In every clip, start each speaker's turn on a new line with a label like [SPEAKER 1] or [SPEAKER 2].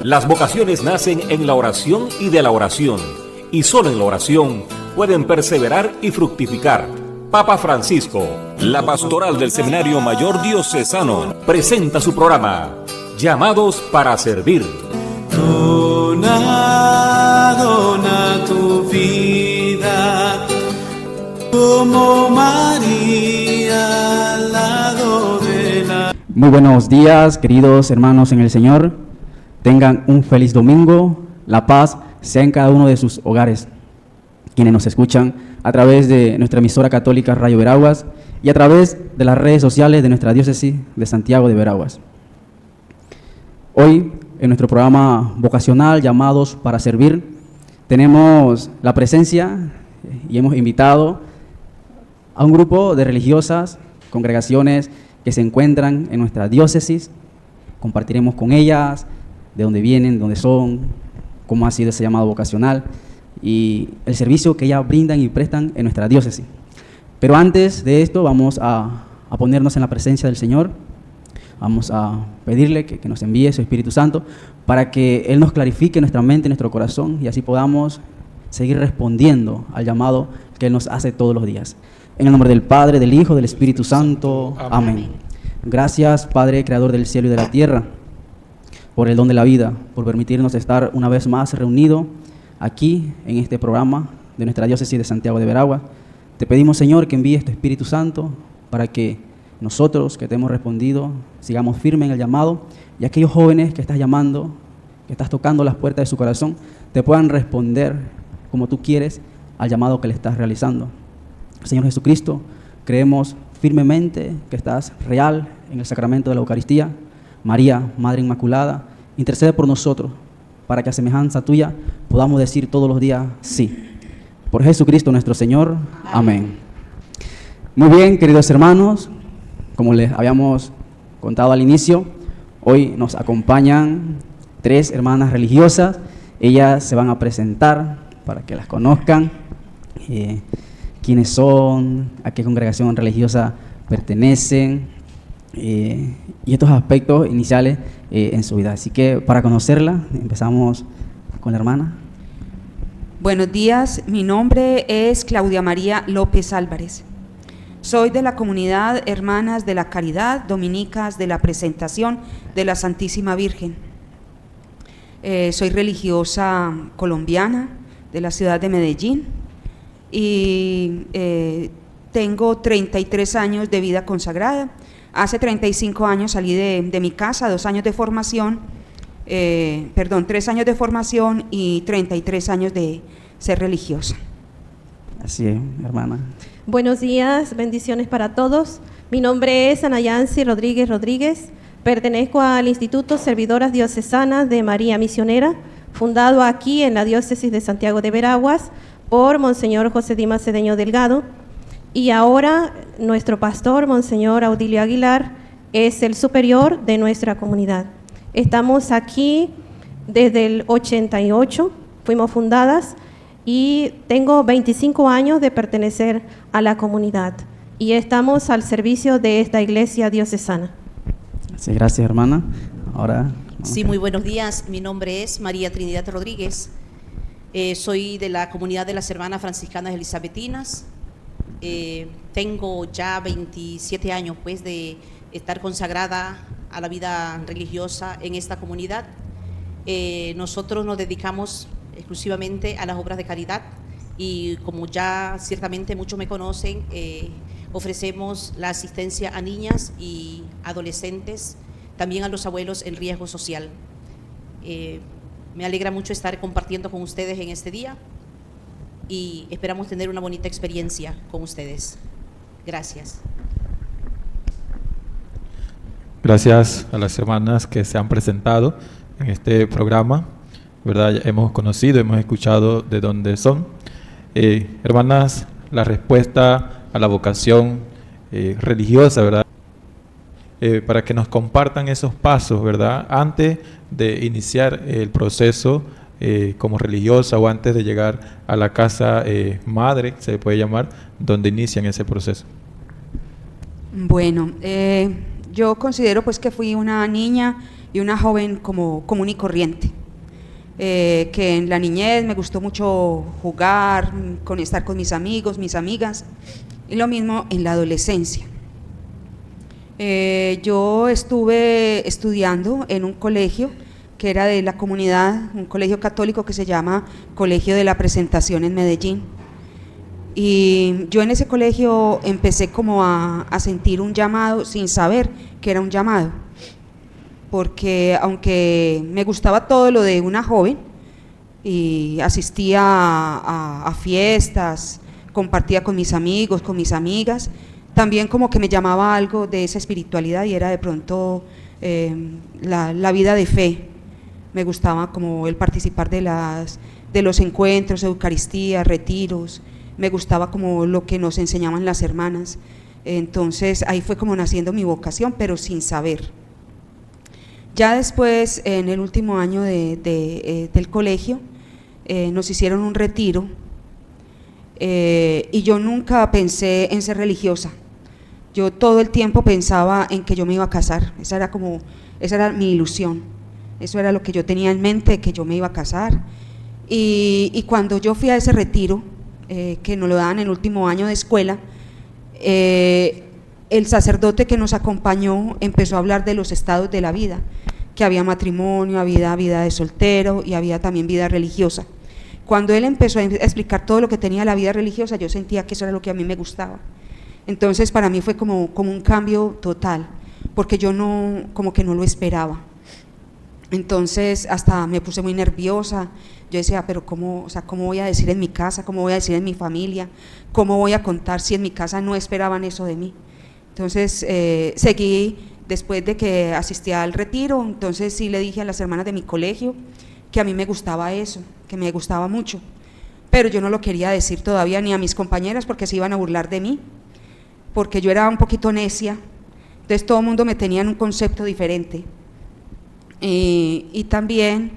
[SPEAKER 1] Las vocaciones nacen en la oración y de la oración, y solo en la oración pueden perseverar y fructificar. Papa Francisco, la pastoral del Seminario Mayor Diocesano, presenta su programa, Llamados para Servir.
[SPEAKER 2] Dona tu vida como María al lado de la...
[SPEAKER 3] Muy buenos días, queridos hermanos en el Señor. Tengan un feliz domingo. La paz sea en cada uno de sus hogares. Quienes nos escuchan a través de nuestra emisora católica Radio Veraguas y a través de las redes sociales de nuestra diócesis de Santiago de Veraguas. Hoy, en nuestro programa vocacional Llamados para Servir, tenemos la presencia y hemos invitado a un grupo de religiosas, congregaciones que se encuentran en nuestra diócesis. Compartiremos con ellas de dónde vienen, dónde son, cómo ha sido ese llamado vocacional y el servicio que ellas brindan y prestan en nuestra diócesis. Pero antes de esto vamos a ponernos en la presencia del Señor. Vamos a pedirle que nos envíe su Espíritu Santo para que Él nos clarifique nuestra mente y nuestro corazón y así podamos seguir respondiendo al llamado que Él nos hace todos los días. En el nombre del Padre, del Hijo, del Espíritu Santo. Amén. Gracias, Padre, Creador del cielo y de la tierra, por el don de la vida, por permitirnos estar una vez más reunidos aquí en este programa de nuestra diócesis de Santiago de Veraguas. Te pedimos, Señor, que envíes tu Espíritu Santo para que nosotros que te hemos respondido sigamos firmes en el llamado y aquellos jóvenes que estás llamando, que estás tocando las puertas de su corazón, te puedan responder como tú quieres al llamado que le estás realizando. Señor Jesucristo, creemos firmemente que estás real en el sacramento de la Eucaristía. María, Madre Inmaculada, intercede por nosotros para que a semejanza tuya podamos decir todos los días sí. Por Jesucristo nuestro Señor. Amén. Muy bien, queridos hermanos, como les habíamos contado al inicio, hoy nos acompañan 3 hermanas religiosas. Ellas se van a presentar para que las conozcan, quiénes son, a qué congregación religiosa pertenecen, y estos aspectos iniciales en su vida. Así que para conocerla, empezamos con la hermana.
[SPEAKER 4] Buenos días, mi nombre es Claudia María López Álvarez. Soy de la comunidad Hermanas de la Caridad, Dominicas de la Presentación de la Santísima Virgen. Soy religiosa colombiana de la ciudad de Medellín y tengo 33 años de vida consagrada. Hace 35 años salí de mi casa, 3 años de formación y 33 años de ser religiosa.
[SPEAKER 3] Así es, hermana.
[SPEAKER 5] Buenos días, bendiciones para todos. Mi nombre es Ana Yancy Rodríguez. Pertenezco al Instituto Servidoras Diocesanas de María Misionera, fundado aquí en la diócesis de Santiago de Veraguas por Monseñor José Dimas Cedeño Delgado. Y ahora nuestro pastor, Monseñor Audilio Aguilar, es el superior de nuestra comunidad. Estamos aquí desde el 88, fuimos fundadas y tengo 25 años de pertenecer a la comunidad y estamos al servicio de esta iglesia diocesana.
[SPEAKER 3] Sí, gracias, hermana. Ahora.
[SPEAKER 6] Sí, muy buenos días. Mi nombre es María Trinidad Rodríguez. Soy de la comunidad de las Hermanas Franciscanas Elisabetinas. Tengo ya 27 años pues de estar consagrada a la vida religiosa en esta comunidad. Nosotros nos dedicamos exclusivamente a las obras de caridad y como ya ciertamente muchos me conocen, ofrecemos la asistencia a niñas y adolescentes, también a los abuelos en riesgo social. Me alegra mucho estar compartiendo con ustedes en este día y esperamos tener una bonita experiencia con ustedes. Gracias.
[SPEAKER 7] Gracias a las hermanas que se han presentado en este programa, ¿verdad? Ya hemos conocido, hemos escuchado de dónde son. Hermanas, la respuesta a la vocación religiosa, ¿verdad? Para que nos compartan esos pasos, ¿verdad? Antes de iniciar el proceso como religiosa o antes de llegar a la casa madre, se puede llamar, donde inician ese proceso.
[SPEAKER 4] Bueno, yo considero pues que fui una niña y una joven como común y corriente. que en la niñez me gustó mucho jugar, estar con mis amigos, mis amigas, y lo mismo en la adolescencia. Yo estuve estudiando en un colegio que era de la comunidad, un colegio católico que se llama Colegio de la Presentación en Medellín. Y yo en ese colegio empecé como a sentir un llamado sin saber que era un llamado, porque aunque me gustaba todo lo de una joven y asistía a fiestas, compartía con mis amigos, con mis amigas, también como que me llamaba algo de esa espiritualidad y era de pronto la vida de fe. Me gustaba como el participar de los encuentros, eucaristía, retiros, me gustaba como lo que nos enseñaban las hermanas. Entonces ahí fue como naciendo mi vocación, pero sin saber. Ya después, en el último año del colegio, nos hicieron un retiro y yo nunca pensé en ser religiosa. Yo todo el tiempo pensaba en que yo me iba a casar, esa era mi ilusión, eso era lo que yo tenía en mente, que yo me iba a casar. Y cuando yo fui a ese retiro, que nos lo daban en el último año de escuela, el sacerdote que nos acompañó empezó a hablar de los estados de la vida, que había matrimonio, había vida de soltero y había también vida religiosa. Cuando él empezó a explicar todo lo que tenía la vida religiosa, yo sentía que eso era lo que a mí me gustaba. Entonces para mí fue como un cambio total, porque yo como que no lo esperaba. Entonces hasta me puse muy nerviosa. Yo decía, pero ¿cómo voy a decir en mi casa? ¿Cómo voy a decir en mi familia? ¿Cómo voy a contar si en mi casa no esperaban eso de mí? Entonces seguí, después de que asistí al retiro, entonces sí le dije a las hermanas de mi colegio que a mí me gustaba eso, que me gustaba mucho, pero yo no lo quería decir todavía ni a mis compañeras porque se iban a burlar de mí, porque yo era un poquito necia, entonces todo el mundo me tenía en un concepto diferente. Y también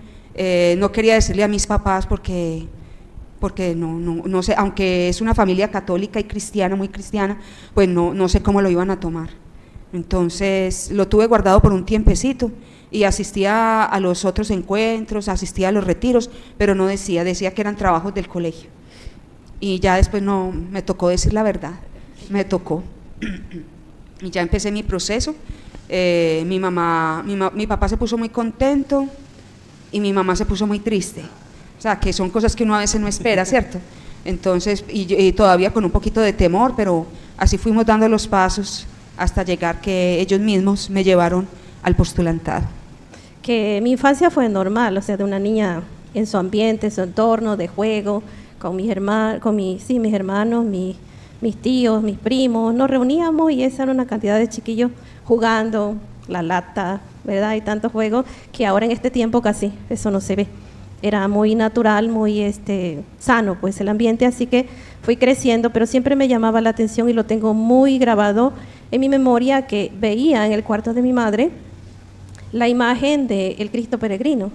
[SPEAKER 4] no quería decirle a mis papás porque no sé, aunque es una familia católica y cristiana, muy cristiana, pues no sé cómo lo iban a tomar. Entonces lo tuve guardado por un tiempecito y asistía a los otros encuentros, asistía a los retiros, pero no decía que eran trabajos del colegio. Y ya después no, me tocó decir la verdad, me tocó. Y ya empecé mi proceso. Mi papá se puso muy contento y mi mamá se puso muy triste, o sea, que son cosas que uno a veces no espera, ¿cierto? Entonces, y todavía con un poquito de temor, pero así fuimos dando los pasos hasta llegar que ellos mismos me llevaron al postulantado.
[SPEAKER 5] Que mi infancia fue normal, o sea, de una niña en su ambiente, en su entorno, de juego, con mis hermanos, mis tíos, mis primos, nos reuníamos y esa era una cantidad de chiquillos jugando, la lata, ¿verdad? Y tantos juegos que ahora en este tiempo casi eso no se ve. Era muy natural, muy sano pues el ambiente, así que fui creciendo, pero siempre me llamaba la atención y lo tengo muy grabado en mi memoria que veía en el cuarto de mi madre la imagen del Cristo peregrino,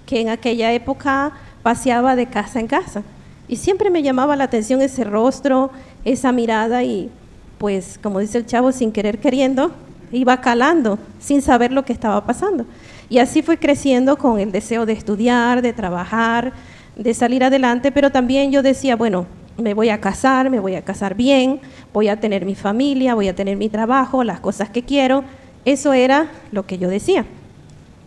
[SPEAKER 5] que en aquella época paseaba de casa en casa. Y siempre me llamaba la atención ese rostro, esa mirada y pues como dice el chavo, sin querer queriendo, iba calando sin saber lo que estaba pasando. Y así fui creciendo con el deseo de estudiar, de trabajar, de salir adelante, pero también yo decía, bueno, me voy a casar bien, voy a tener mi familia, voy a tener mi trabajo, las cosas que quiero. Eso era lo que yo decía.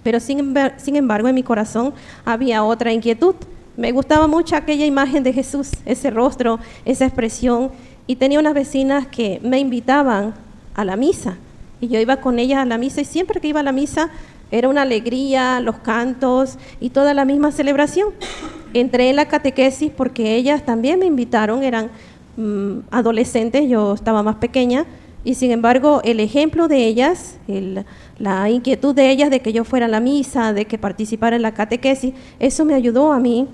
[SPEAKER 5] Pero sin embargo en mi corazón había otra inquietud. Me gustaba mucho aquella imagen de Jesús, ese rostro, esa expresión, y tenía unas vecinas que me invitaban a la misa, y yo iba con ellas a la misa, y siempre que iba a la misa era una alegría, los cantos y toda la misma celebración. Entré en la catequesis porque ellas también me invitaron, eran adolescentes, yo estaba más pequeña, y sin embargo el ejemplo de ellas, la inquietud de ellas de que yo fuera a la misa, de que participara en la catequesis, eso me ayudó a mí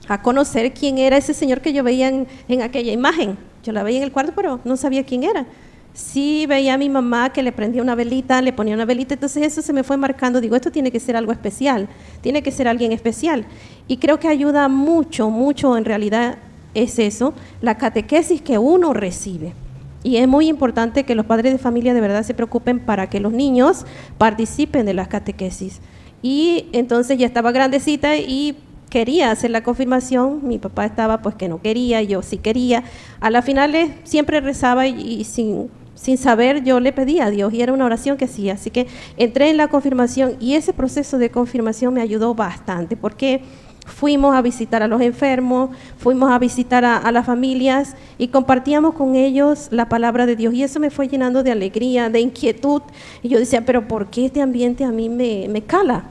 [SPEAKER 5] a conocer quién era ese señor que yo veía en aquella imagen. Yo la veía en el cuarto, pero no sabía quién era. Sí veía a mi mamá que le prendía una velita, le ponía una velita, entonces eso se me fue marcando. Digo, esto tiene que ser algo especial, tiene que ser alguien especial. Y creo que ayuda mucho, mucho, en realidad es eso, la catequesis que uno recibe. Y es muy importante que los padres de familia de verdad se preocupen para que los niños participen de las catequesis. Y entonces ya estaba grandecita y quería hacer la confirmación. Mi papá estaba pues que no quería, yo sí quería. A las finales siempre rezaba y sin saber yo le pedía a Dios y era una oración que hacía. Así que entré en la confirmación y ese proceso de confirmación me ayudó bastante porque fuimos a visitar a los enfermos, fuimos a visitar a las familias y compartíamos con ellos la palabra de Dios y eso me fue llenando de alegría, de inquietud y yo decía, pero ¿por qué este ambiente a mí me cala?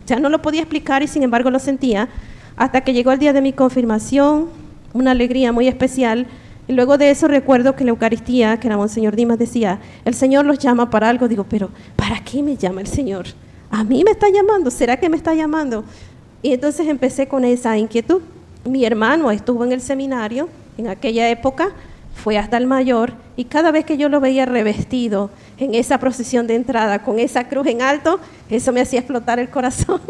[SPEAKER 5] O sea, no lo podía explicar y sin embargo lo sentía hasta que llegó el día de mi confirmación, una alegría muy especial. Y luego de eso recuerdo que la Eucaristía, que era Monseñor Dimas, decía, el Señor los llama para algo. Digo, pero ¿para qué me llama el Señor? ¿A mí me está llamando? ¿Será que me está llamando? Y entonces empecé con esa inquietud. Mi hermano estuvo en el seminario en aquella época, fue hasta el mayor, y cada vez que yo lo veía revestido en esa procesión de entrada, con esa cruz en alto, eso me hacía explotar el corazón.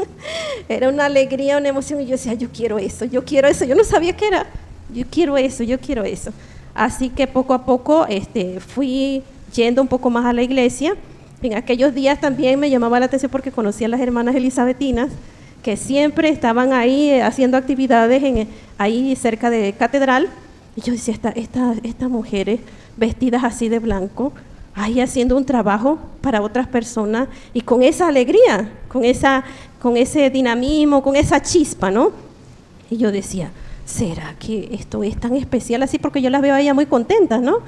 [SPEAKER 5] Era una alegría, una emoción, y yo decía, yo quiero eso, yo no sabía qué era. Yo quiero eso. Así que poco a poco fui yendo un poco más a la iglesia. En aquellos días también me llamaba la atención porque conocía a las hermanas elisabetinas, que siempre estaban ahí haciendo actividades ahí cerca de Catedral. Y yo decía, estas mujeres vestidas así de blanco, ahí haciendo un trabajo para otras personas y con esa alegría, con ese dinamismo, con esa chispa, ¿no? Y yo decía, ¿será que esto es tan especial así? Porque yo las veo a ellas muy contentas, ¿no?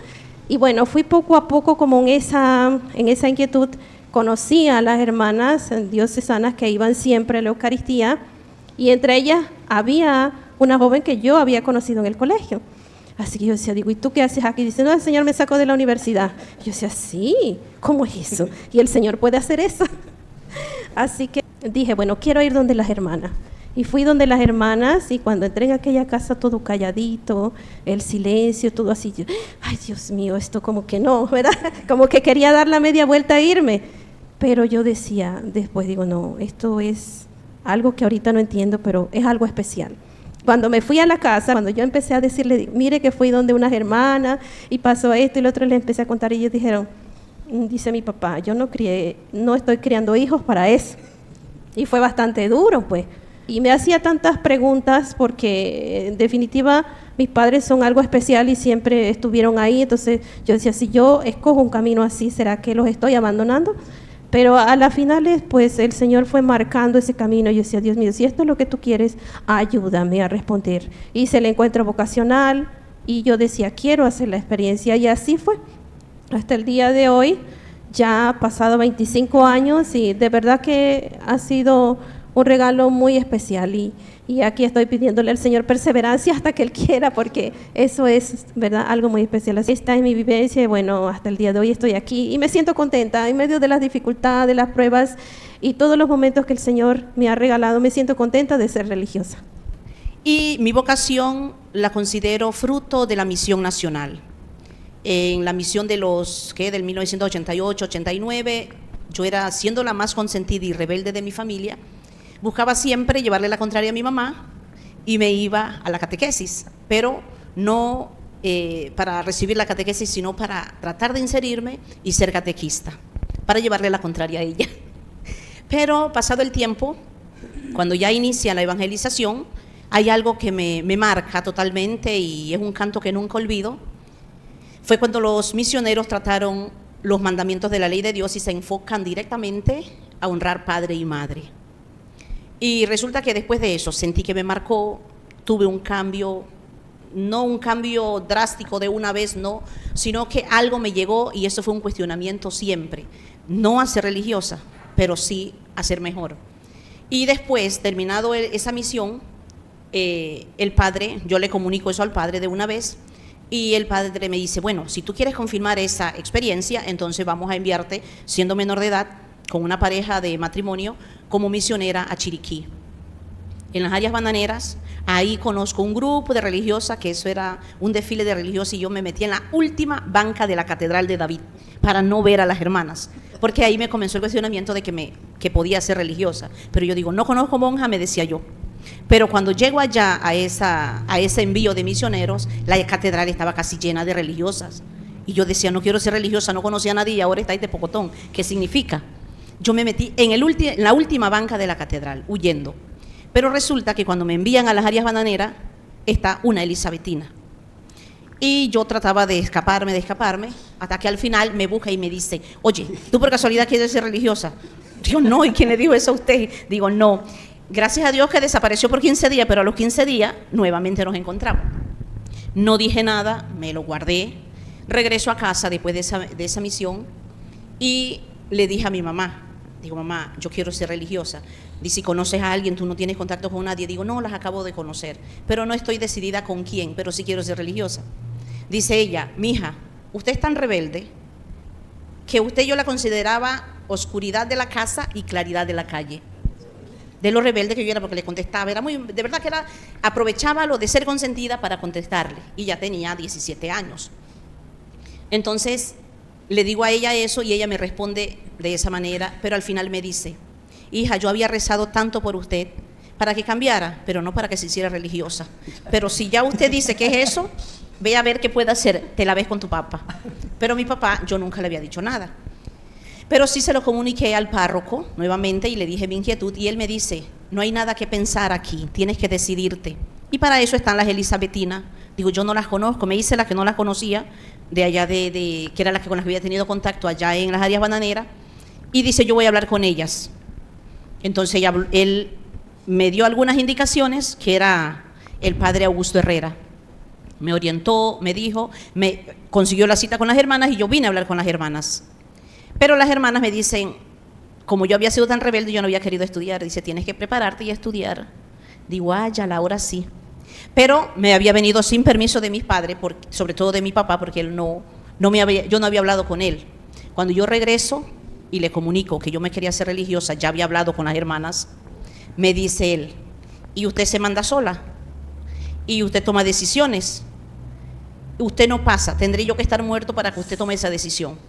[SPEAKER 5] Y bueno, fui poco a poco como en esa inquietud. Conocí a las hermanas diocesanas que iban siempre a la Eucaristía y entre ellas había una joven que yo había conocido en el colegio. Así que yo decía, digo, ¿y tú qué haces aquí? Dice, no, el Señor me sacó de la universidad. Yo decía, sí, ¿cómo es eso? Y el Señor puede hacer eso. Así que dije, bueno, quiero ir donde las hermanas. Y fui donde las hermanas y cuando entré en aquella casa todo calladito, el silencio, todo así, yo, ay Dios mío, esto como que no, ¿verdad? Como que quería dar la media vuelta e irme. Pero yo decía, después digo, no, esto es algo que ahorita no entiendo, pero es algo especial. Cuando me fui a la casa, cuando yo empecé a decirle, mire que fui donde unas hermanas y pasó esto y lo otro, les empecé a contar y ellos dijeron, dice mi papá, yo no estoy criando hijos para eso. Y fue bastante duro, pues. Y me hacía tantas preguntas porque en definitiva mis padres son algo especial y siempre estuvieron ahí. Entonces yo decía, si yo escojo un camino así, ¿será que los estoy abandonando? Pero a las finales, pues el Señor fue marcando ese camino. Yo decía, Dios mío, si esto es lo que tú quieres, ayúdame a responder. Hice el encuentro vocacional y yo decía, quiero hacer la experiencia. Y así fue. Hasta el día de hoy, ya ha pasado 25 años y de verdad que ha sido un regalo muy especial y aquí estoy pidiéndole al Señor perseverancia hasta que Él quiera, porque eso es, ¿verdad?, algo muy especial. Así está en mi vivencia y bueno, hasta el día de hoy estoy aquí y me siento contenta en medio de las dificultades, de las pruebas y todos los momentos que el Señor me ha regalado, me siento contenta de ser religiosa.
[SPEAKER 6] Y mi vocación la considero fruto de la misión nacional. En la misión del 1988-89, yo era, siendo la más consentida y rebelde de mi familia, buscaba siempre llevarle la contraria a mi mamá y me iba a la catequesis, pero no para recibir la catequesis, sino para tratar de inserirme y ser catequista, para llevarle la contraria a ella. Pero pasado el tiempo, cuando ya inicia la evangelización, hay algo que me marca totalmente y es un canto que nunca olvido. Fue cuando los misioneros trataron los mandamientos de la ley de Dios y se enfocan directamente a honrar padre y madre. Y resulta que después de eso sentí que me marcó, tuve un cambio, no un cambio drástico de una vez, no, sino que algo me llegó y eso fue un cuestionamiento siempre, no a ser religiosa, pero sí a ser mejor. Y después, terminado esa misión, el padre, yo le comunico eso al padre de una vez y el padre me dice, bueno, si tú quieres confirmar esa experiencia, entonces vamos a enviarte, siendo menor de edad, con una pareja de matrimonio, como misionera a Chiriquí. En las áreas bananeras, ahí conozco un grupo de religiosas, que eso era un desfile de religiosas, y yo me metí en la última banca de la Catedral de David, para no ver a las hermanas, porque ahí me comenzó el cuestionamiento de que podía ser religiosa. Pero yo digo, no conozco monja, me decía yo. Pero cuando llego allá a ese envío de misioneros, la catedral estaba casi llena de religiosas. Y yo decía, no quiero ser religiosa, no conocía a nadie y ahora está ahí de pocotón. ¿Qué significa? yo me metí en la última banca de la catedral, huyendo. Pero resulta que cuando me envían a las áreas bananeras, está una elisabetina. Y yo trataba de escaparme, hasta que al final me busca y me dice, oye, ¿tú por casualidad quieres ser religiosa? Digo, no, ¿y quién le dijo eso a usted? Digo, no. Gracias a Dios que desapareció por 15 días, pero a los 15 días nuevamente nos encontramos. No dije nada, me lo guardé. Regreso a casa después de esa misión y le dije a mi mamá, digo, mamá, yo quiero ser religiosa. Dice, si conoces a alguien, tú no tienes contacto con nadie. Digo, no, las acabo de conocer, pero no estoy decidida con quién, pero sí quiero ser religiosa. Dice ella, mija, usted es tan rebelde que yo la consideraba oscuridad de la casa y claridad de la calle. De lo rebelde que yo era, porque le contestaba, de verdad que aprovechaba lo de ser consentida para contestarle, y ya tenía 17 años. Entonces le digo a ella eso y ella me responde de esa manera, pero al final me dice, hija, yo había rezado tanto por usted para que cambiara, pero no para que se hiciera religiosa. Pero si ya usted dice que es eso, ve a ver qué puede hacer, te la ves con tu papá. Pero mi papá, yo nunca le había dicho nada. Pero sí se lo comuniqué al párroco nuevamente y le dije mi inquietud y él me dice, no hay nada que pensar aquí, tienes que decidirte. Y para eso están las elisabetinas. Digo, yo no las conozco, me hice la que no las conocía, de allá que era la que con las que había tenido contacto allá en las áreas bananeras, y dice, yo voy a hablar con ellas. Entonces él me dio algunas indicaciones, que era el padre Augusto Herrera. Me orientó, me dijo, me consiguió la cita con las hermanas y yo vine a hablar con las hermanas. Pero las hermanas me dicen, como yo había sido tan rebelde, yo no había querido estudiar. Dice, tienes que prepararte y estudiar. Digo, ya la hora sí. Pero me había venido sin permiso de mis padres, sobre todo de mi papá, porque él yo no había hablado con él. Cuando yo regreso y le comunico que yo me quería hacer religiosa, ya había hablado con las hermanas, me dice él, ¿y usted se manda sola? ¿Y usted toma decisiones? Usted no pasa, tendré yo que estar muerto para que usted tome esa decisión.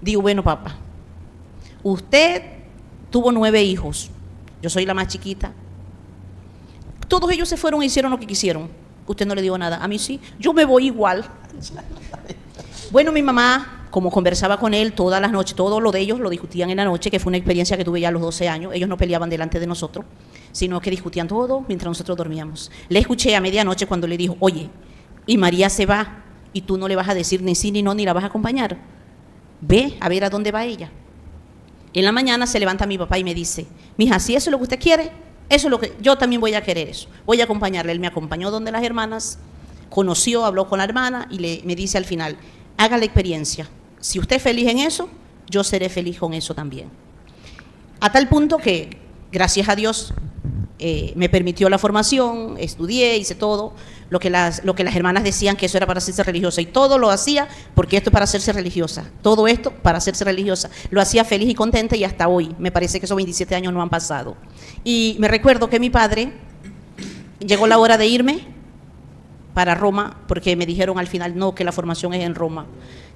[SPEAKER 6] Digo, bueno, papá, usted tuvo 9 hijos, yo soy la más chiquita. Todos ellos se fueron e hicieron lo que quisieron. Usted no le dijo nada, a mí sí, yo me voy igual. Bueno, mi mamá, como conversaba con él todas las noches, todo lo de ellos lo discutían en la noche, que fue una experiencia que tuve ya a los 12 años. Ellos no peleaban delante de nosotros, sino que discutían todo mientras nosotros dormíamos. Le escuché a medianoche cuando le dijo, oye, y María se va, y tú no le vas a decir ni sí ni no, ni la vas a acompañar. Ve a ver a dónde va ella. En la mañana se levanta mi papá y me dice, mija, si eso es lo que usted quiere, eso es lo que yo también voy a querer, eso. Voy a acompañarle. Él me acompañó donde las hermanas, conoció, habló con la hermana y me dice al final, haga la experiencia. Si usted es feliz en eso, yo seré feliz con eso también. A tal punto que, gracias a Dios, me permitió la formación, estudié, hice todo lo que las hermanas decían que eso era para hacerse religiosa, y todo lo hacía porque esto es para hacerse religiosa, todo esto para hacerse religiosa. Lo hacía feliz y contenta, y hasta hoy, me parece que esos 27 años no han pasado. Y me recuerdo que mi padre, llegó la hora de irme para Roma, porque me dijeron al final, no, que la formación es en Roma.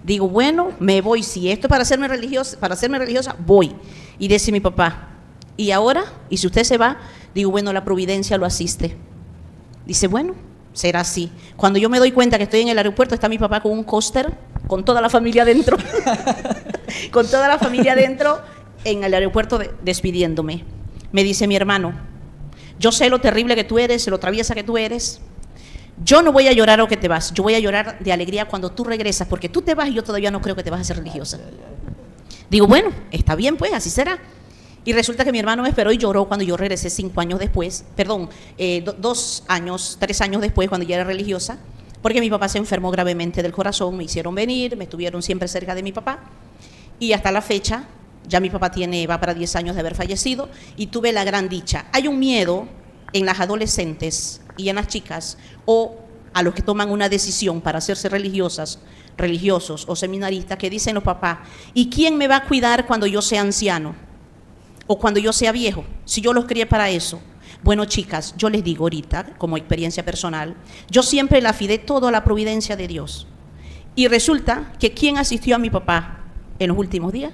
[SPEAKER 6] Digo, bueno, me voy, si esto es para hacerme religiosa, voy. Y dice mi papá, ¿y ahora? ¿Y si usted se va? Digo, bueno, la providencia lo asiste. Dice, bueno, será así. Cuando yo me doy cuenta que estoy en el aeropuerto, está mi papá con un coaster, con toda la familia adentro, con toda la familia adentro, en el aeropuerto despidiéndome. Me dice mi hermano, yo sé lo terrible que tú eres, lo traviesa que tú eres. Yo no voy a llorar o que te vas, yo voy a llorar de alegría cuando tú regresas, porque tú te vas y yo todavía no creo que te vas a hacer religiosa. Digo, bueno, está bien pues, así será. Y resulta que mi hermano me esperó y lloró cuando yo regresé 5 años después, 2 años, 3 años después, cuando ya era religiosa, porque mi papá se enfermó gravemente del corazón, me hicieron venir, me estuvieron siempre cerca de mi papá, y hasta la fecha, ya mi papá va para 10 años de haber fallecido, y tuve la gran dicha. Hay un miedo en las adolescentes y en las chicas, o a los que toman una decisión para hacerse religiosos o seminaristas, que dicen los papás, ¿y quién me va a cuidar cuando yo sea anciano? O cuando yo sea viejo, si yo los crié para eso. Bueno, chicas, yo les digo ahorita, como experiencia personal, yo siempre le afidé todo a la providencia de Dios. Y resulta que ¿quién asistió a mi papá en los últimos días?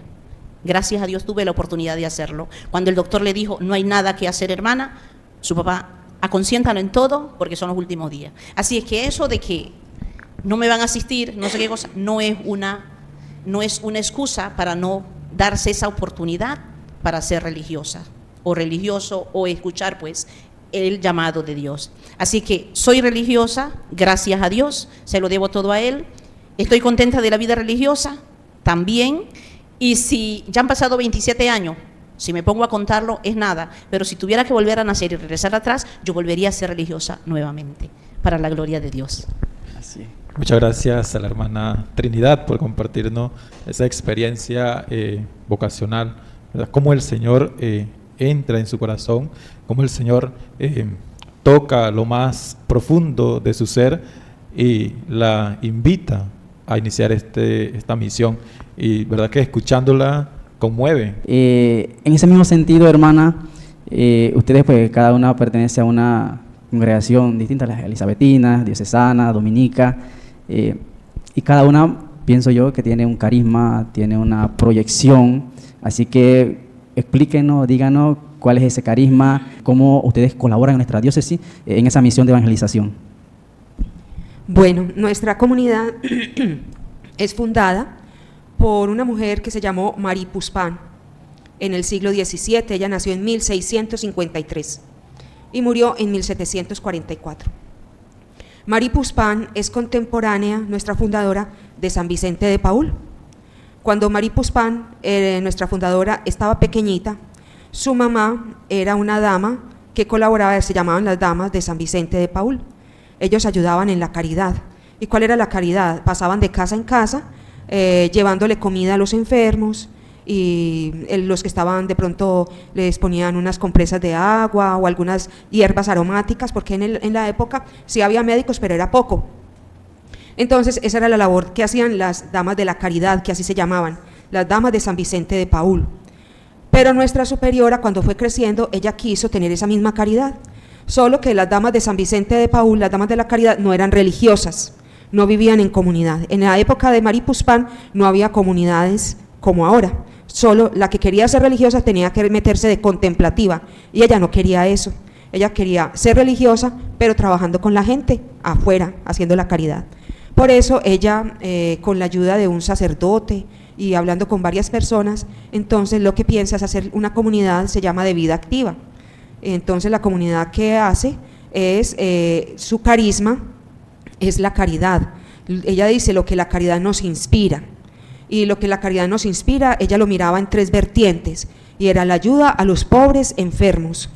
[SPEAKER 6] Gracias a Dios tuve la oportunidad de hacerlo. Cuando el doctor le dijo, no hay nada que hacer, hermana, su papá, aconsiéntalo en todo, porque son los últimos días. Así es que eso de que no me van a asistir, no sé qué cosa, no es una excusa para no darse esa oportunidad para ser religiosa o religioso o escuchar pues el llamado de Dios. Así que soy religiosa, gracias a Dios, se lo debo todo a Él. Estoy contenta de la vida religiosa también, y si ya han pasado 27 años, si me pongo a contarlo es nada, pero si tuviera que volver a nacer y regresar atrás, yo volvería a ser religiosa nuevamente, para la gloria de Dios.
[SPEAKER 3] Así es.
[SPEAKER 7] Muchas gracias a la hermana Trinidad por compartirnos esa experiencia vocacional, ¿verdad? Cómo el Señor entra en su corazón, cómo el Señor toca lo más profundo de su ser y la invita a iniciar esta misión. Y verdad que escuchándola conmueve.
[SPEAKER 3] En ese mismo sentido, hermana, ustedes pues cada una pertenece a una congregación distinta, las elisabetinas, diocesana, dominica, y cada una, pienso yo, que tiene un carisma, tiene una proyección, así que explíquenos, díganos cuál es ese carisma, cómo ustedes colaboran en nuestra diócesis en esa misión de evangelización.
[SPEAKER 4] Bueno, nuestra comunidad es fundada por una mujer que se llamó Marie Puspin en el siglo XVII. Ella nació en 1653 y murió en 1744. Marie Puspin es contemporánea, nuestra fundadora, de San Vicente de Paúl. Cuando Marie Puspin, nuestra fundadora, estaba pequeñita, su mamá era una dama que colaboraba, se llamaban las damas de San Vicente de Paúl. Ellos ayudaban en la caridad. ¿Y cuál era la caridad? Pasaban de casa en casa, llevándole comida a los enfermos, y los que estaban de pronto les ponían unas compresas de agua o algunas hierbas aromáticas, porque en la época sí había médicos, pero era poco. Entonces esa era la labor que hacían las damas de la caridad, que así se llamaban, las damas de San Vicente de Paúl. Pero nuestra superiora, cuando fue creciendo, ella quiso tener esa misma caridad, solo que las damas de San Vicente de Paúl, las damas de la caridad, no eran religiosas, no vivían en comunidad. En la época de Marie Puspin no había comunidades como ahora. Solo la que quería ser religiosa tenía que meterse de contemplativa, y ella no quería eso. Ella quería ser religiosa, pero trabajando con la gente afuera, haciendo la caridad. Por eso ella, con la ayuda de un sacerdote y hablando con varias personas, entonces lo que piensa es hacer una comunidad, se llama de vida activa. Entonces la comunidad que hace es, su carisma es la caridad. Ella dice lo que la caridad nos inspira. Y lo que la caridad nos inspira, ella lo miraba en tres vertientes, y era la ayuda a los pobres enfermos,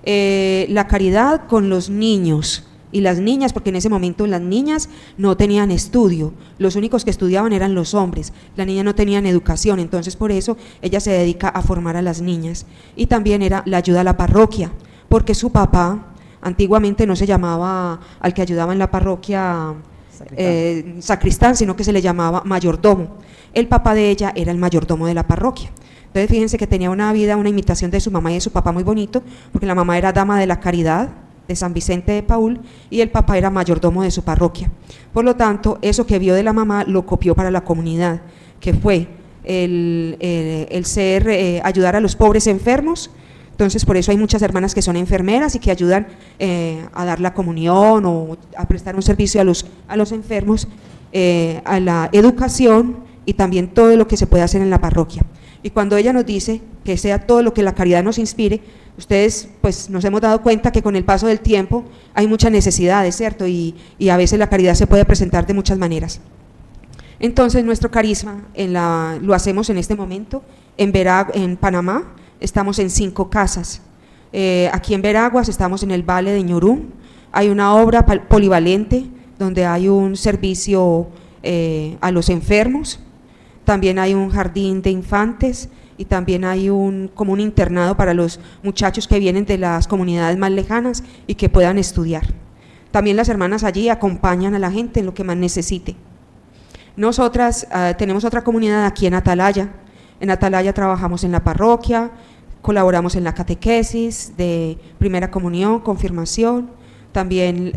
[SPEAKER 4] la caridad con los niños y las niñas, porque en ese momento las niñas no tenían estudio, los únicos que estudiaban eran los hombres, las niñas no tenían educación, entonces por eso ella se dedica a formar a las niñas. Y también era la ayuda a la parroquia, porque su papá, antiguamente no se llamaba al que ayudaba en la parroquia sacristán, sino que se le llamaba mayordomo. El papá de ella era el mayordomo de la parroquia. Entonces fíjense que tenía una vida, una imitación de su mamá y de su papá muy bonito, porque la mamá era dama de la caridad de San Vicente de Paúl y el papá era mayordomo de su parroquia. Por lo tanto, eso que vio de la mamá lo copió para la comunidad, que fue el ser, ayudar a los pobres enfermos. Entonces por eso hay muchas hermanas que son enfermeras y que ayudan a dar la comunión o a prestar un servicio a los enfermos, a la educación y también todo lo que se puede hacer en la parroquia. Y cuando ella nos dice que sea todo lo que la caridad nos inspire, ustedes pues nos hemos dado cuenta que con el paso del tiempo hay muchas necesidades, ¿cierto? Y a veces la caridad se puede presentar de muchas maneras. Entonces nuestro carisma lo hacemos en este momento en Panamá. Estamos en 5 casas. Aquí en Veraguas estamos en el Valle de Ñurum. Hay una obra polivalente donde hay un servicio a los enfermos. También hay un jardín de infantes y también hay como un internado para los muchachos que vienen de las comunidades más lejanas y que puedan estudiar. También las hermanas allí acompañan a la gente en lo que más necesite. Nosotras tenemos otra comunidad aquí en Atalaya. En Atalaya trabajamos en la parroquia, colaboramos en la catequesis de primera comunión, confirmación, también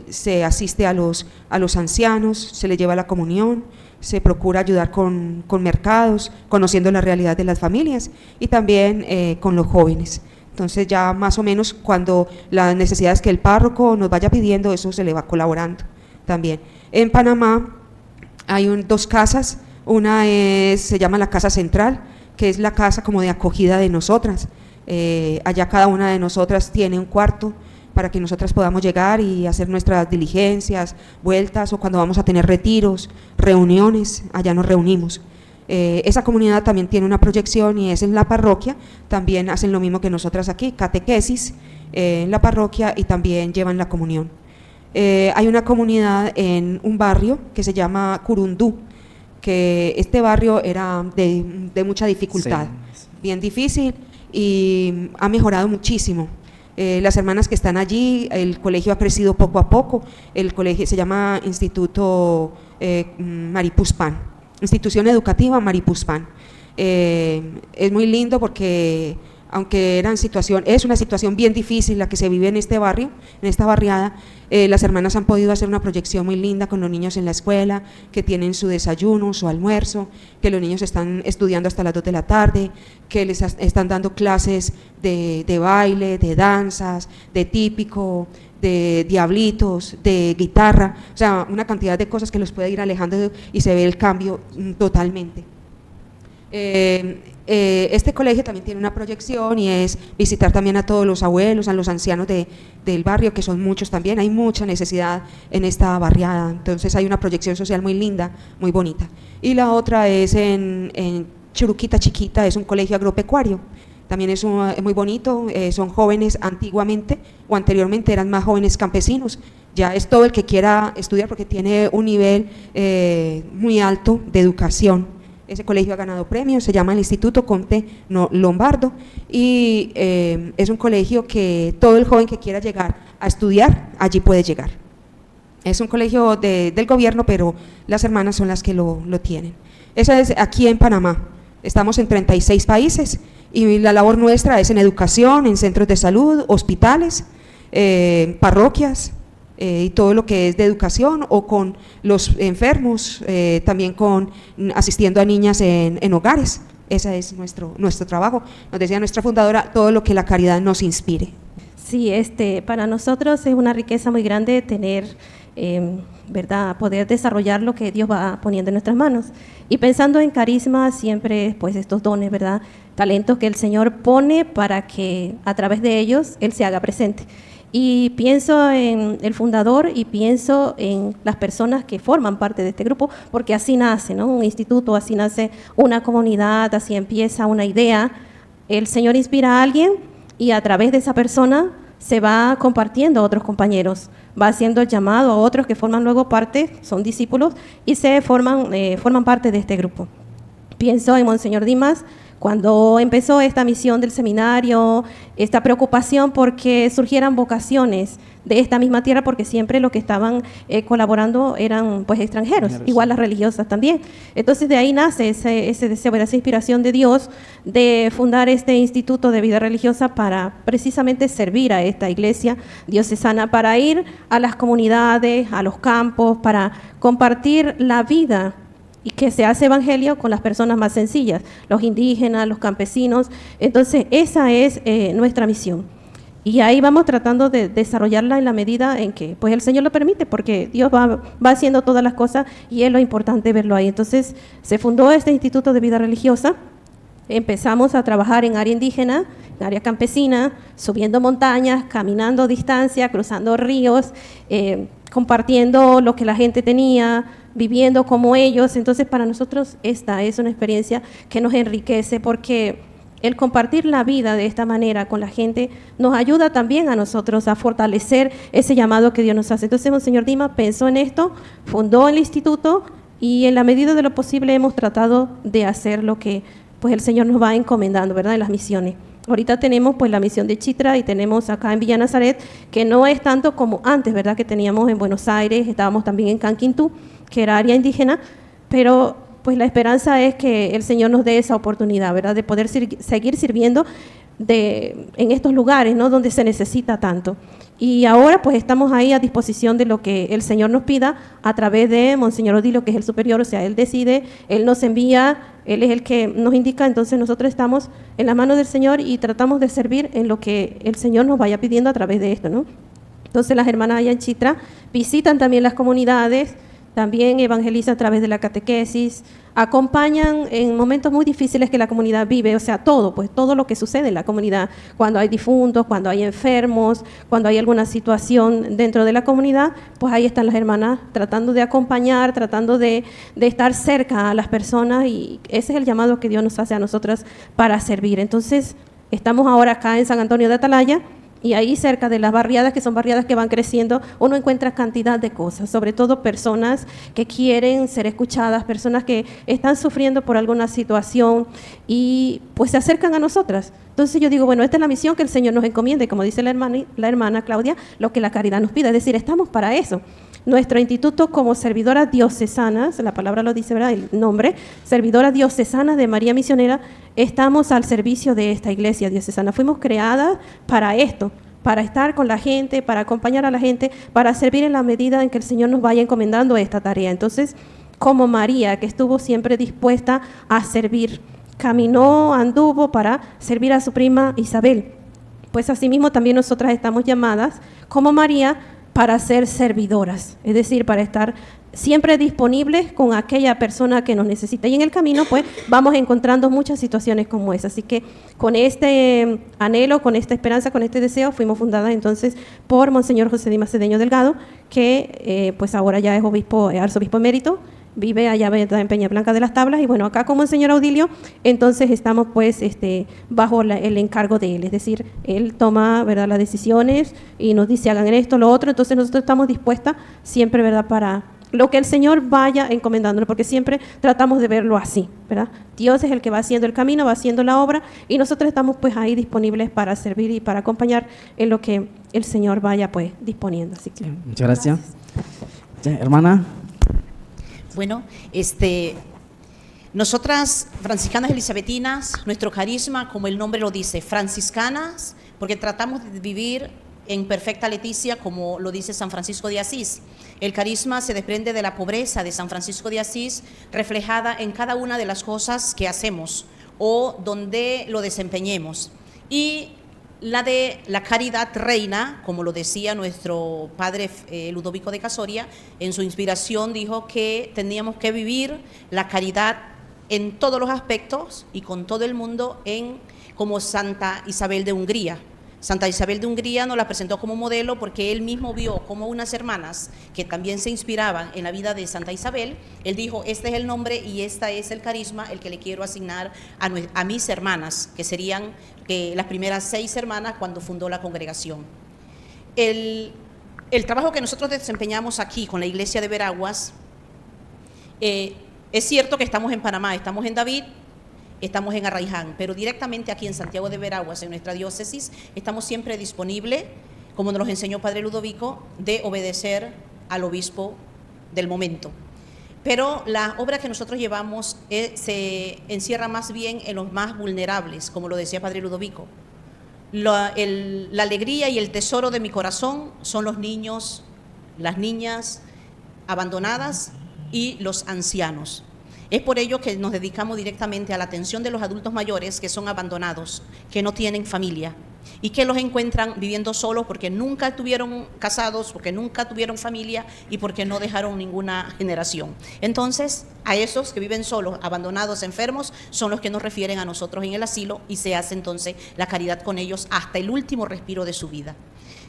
[SPEAKER 4] se asiste a los ancianos, se les lleva la comunión, se procura ayudar con mercados, conociendo la realidad de las familias y también con los jóvenes. Entonces ya más o menos cuando las necesidades que el párroco nos vaya pidiendo, eso se le va colaborando también. En Panamá hay 2 casas, una se llama la Casa Central, que es la casa como de acogida de nosotras. Allá cada una de nosotras tiene un cuarto para que nosotras podamos llegar y hacer nuestras diligencias, vueltas, o cuando vamos a tener retiros, reuniones, allá nos reunimos. Esa comunidad también tiene una proyección y es en la parroquia, también hacen lo mismo que nosotras aquí, catequesis en la parroquia y también llevan la comunión. Hay una comunidad en un barrio que se llama Curundú, que este barrio era de mucha dificultad, sí, bien difícil, y ha mejorado muchísimo. Las hermanas que están allí, el colegio ha crecido poco a poco. El colegio se llama Instituto Maripuspán, Institución Educativa Maripuspán. Es muy lindo porque aunque es una situación bien difícil la que se vive en este barrio, en esta barriada, las hermanas han podido hacer una proyección muy linda con los niños en la escuela, que tienen su desayuno, su almuerzo, que los niños están estudiando hasta las 2 de la tarde, que les están dando clases de baile, de danzas, de típico, de diablitos, de guitarra, o sea, una cantidad de cosas que los puede ir alejando y se ve el cambio totalmente. Este colegio también tiene una proyección y es visitar también a todos los abuelos, a los ancianos del barrio, que son muchos también, hay mucha necesidad en esta barriada, entonces hay una proyección social muy linda, muy bonita. Y la otra es en Churuquita Chiquita, es un colegio agropecuario, también es muy bonito, son jóvenes antiguamente o anteriormente eran más jóvenes campesinos, ya es todo el que quiera estudiar porque tiene un nivel muy alto de educación. Ese colegio ha ganado premios, se llama el Instituto Conte Lombardo y es un colegio que todo el joven que quiera llegar a estudiar, allí puede llegar. Es un colegio del gobierno, pero las hermanas son las que lo tienen. Eso es aquí en Panamá, estamos en 36 países y la labor nuestra es en educación, en centros de salud, hospitales, parroquias, y todo lo que es de educación o con los enfermos, también asistiendo a niñas en hogares. Ese es nuestro trabajo. Nos decía nuestra fundadora, todo lo que la caridad nos inspire.
[SPEAKER 5] Sí, para nosotros es una riqueza muy grande tener, ¿verdad?, poder desarrollar lo que Dios va poniendo en nuestras manos. Y pensando en carisma, siempre pues estos dones, ¿verdad?, talentos que el Señor pone para que a través de ellos Él se haga presente. Y pienso en el fundador y pienso en las personas que forman parte de este grupo, porque así nace, ¿no?, un instituto, así nace una comunidad, así empieza una idea. El Señor inspira a alguien y a través de esa persona se va compartiendo a otros compañeros, va haciendo el llamado a otros que forman luego parte, son discípulos y forman parte de este grupo. Pienso en Monseñor Dimas, cuando empezó esta misión del seminario, esta preocupación porque surgieran vocaciones de esta misma tierra, porque siempre los que estaban colaborando eran pues extranjeros, igual las religiosas también. Entonces de ahí nace ese deseo, esa inspiración de Dios de fundar este instituto de vida religiosa para precisamente servir a esta iglesia diocesana, para ir a las comunidades, a los campos, para compartir la vida y que se hace evangelio con las personas más sencillas, los indígenas, los campesinos. Entonces esa es nuestra misión y ahí vamos tratando de desarrollarla en la medida en que pues el Señor lo permite, porque Dios va haciendo todas las cosas y es lo importante verlo ahí. Entonces se fundó este Instituto de Vida Religiosa, empezamos a trabajar en área indígena, en área campesina, subiendo montañas, caminando distancia, cruzando ríos, compartiendo lo que la gente tenía, viviendo como ellos. Entonces para nosotros esta es una experiencia que nos enriquece, porque el compartir la vida de esta manera con la gente nos ayuda también a nosotros a fortalecer ese llamado que Dios nos hace. Entonces Monseñor Dimas pensó en esto, fundó el instituto y en la medida de lo posible hemos tratado de hacer lo que pues el Señor nos va encomendando, ¿verdad?, en las misiones. Ahorita tenemos pues la misión de Chitra y tenemos acá en Villa Nazaret, que no es tanto como antes, ¿verdad?, que teníamos en Buenos Aires, estábamos también en Canquintú, que era área indígena, pero pues la esperanza es que el Señor nos dé esa oportunidad, ¿verdad?, de poder seguir sirviendo en estos lugares, ¿no?, donde se necesita tanto. Y ahora pues estamos ahí a disposición de lo que el Señor nos pida a través de Monseñor Odilio, que es el superior, o sea, Él decide, Él nos envía, Él es el que nos indica. Entonces nosotros estamos en las manos del Señor y tratamos de servir en lo que el Señor nos vaya pidiendo a través de esto, ¿no? Entonces las hermanas allá en Chitra visitan también las comunidades, también evangelizan a través de la catequesis, acompañan en momentos muy difíciles que la comunidad vive, o sea, todo lo que sucede en la comunidad, cuando hay difuntos, cuando hay enfermos, cuando hay alguna situación dentro de la comunidad, pues ahí están las hermanas tratando de acompañar, tratando de estar cerca a las personas, y ese es el llamado que Dios nos hace a nosotras para servir. Entonces, estamos ahora acá en San Antonio de Atalaya, y ahí cerca de las barriadas, que son barriadas que van creciendo, uno encuentra cantidad de cosas, sobre todo personas que quieren ser escuchadas, personas que están sufriendo por alguna situación y pues se acercan a nosotras. Entonces yo digo, bueno, esta es la misión que el Señor nos encomienda, y como dice la hermana Claudia, lo que la caridad nos pide, es decir, estamos para eso. Nuestro instituto, como servidoras diocesanas, la palabra lo dice, ¿verdad?, el nombre, servidoras diocesanas de María Misionera, estamos al servicio de esta iglesia diocesana. Fuimos creadas para esto, para estar con la gente, para acompañar a la gente, para servir en la medida en que el Señor nos vaya encomendando esta tarea. Entonces, como María, que estuvo siempre dispuesta a servir, caminó, anduvo para servir a su prima Isabel, pues asimismo también nosotras estamos llamadas, como María, para ser servidoras, es decir, para estar siempre disponibles con aquella persona que nos necesita. Y en el camino, pues, vamos encontrando muchas situaciones como esa. Así que con este anhelo, con esta esperanza, con este deseo, fuimos fundadas entonces por Monseñor José Dimas Cedeño Delgado, que pues ahora ya es arzobispo emérito, vive allá en Peñablanca de las Tablas, y bueno, acá como Monseñor Audilio, entonces estamos pues bajo el encargo de él, es decir, él toma, ¿verdad?, las decisiones y nos dice hagan esto, lo otro. Entonces nosotros estamos dispuestas siempre, ¿verdad?, para lo que el Señor vaya encomendándonos, porque siempre tratamos de verlo así, ¿verdad? Dios es el que va haciendo el camino, va haciendo la obra, y nosotros estamos pues ahí disponibles para servir y para acompañar en lo que el Señor vaya pues disponiendo. Así que
[SPEAKER 3] muchas gracias. Ya, hermana.
[SPEAKER 6] Bueno, nosotras, franciscanas elisabetinas, nuestro carisma, como el nombre lo dice, franciscanas, porque tratamos de vivir en perfecta leticia, como lo dice San Francisco de Asís. El carisma se desprende de la pobreza de San Francisco de Asís, reflejada en cada una de las cosas que hacemos o donde lo desempeñemos. Y la de la caridad reina, como lo decía nuestro padre Ludovico de Casoria, en su inspiración dijo que teníamos que vivir la caridad en todos los aspectos y con todo el mundo, como Santa Isabel de Hungría. Santa Isabel de Hungría nos la presentó como modelo porque él mismo vio como unas hermanas que también se inspiraban en la vida de Santa Isabel. Él dijo, este es el nombre y este es el carisma el que le quiero asignar a mis hermanas, que serían las primeras 6 hermanas cuando fundó la congregación. El trabajo que nosotros desempeñamos aquí con la iglesia de Veraguas, es cierto que estamos en Panamá, estamos en David, estamos en Arraiján, pero directamente aquí en Santiago de Veraguas, en nuestra diócesis, estamos siempre disponibles, como nos enseñó Padre Ludovico, de obedecer al obispo del momento. Pero la obra que nosotros llevamos se encierra más bien en los más vulnerables, como lo decía Padre Ludovico. La alegría y el tesoro de mi corazón son los niños, las niñas abandonadas y los ancianos. Es por ello que nos dedicamos directamente a la atención de los adultos mayores que son abandonados, que no tienen familia y que los encuentran viviendo solos porque nunca estuvieron casados, porque nunca tuvieron familia y porque no dejaron ninguna generación. Entonces, a esos que viven solos, abandonados, enfermos, son los que nos refieren a nosotros en el asilo y se hace entonces la caridad con ellos hasta el último respiro de su vida.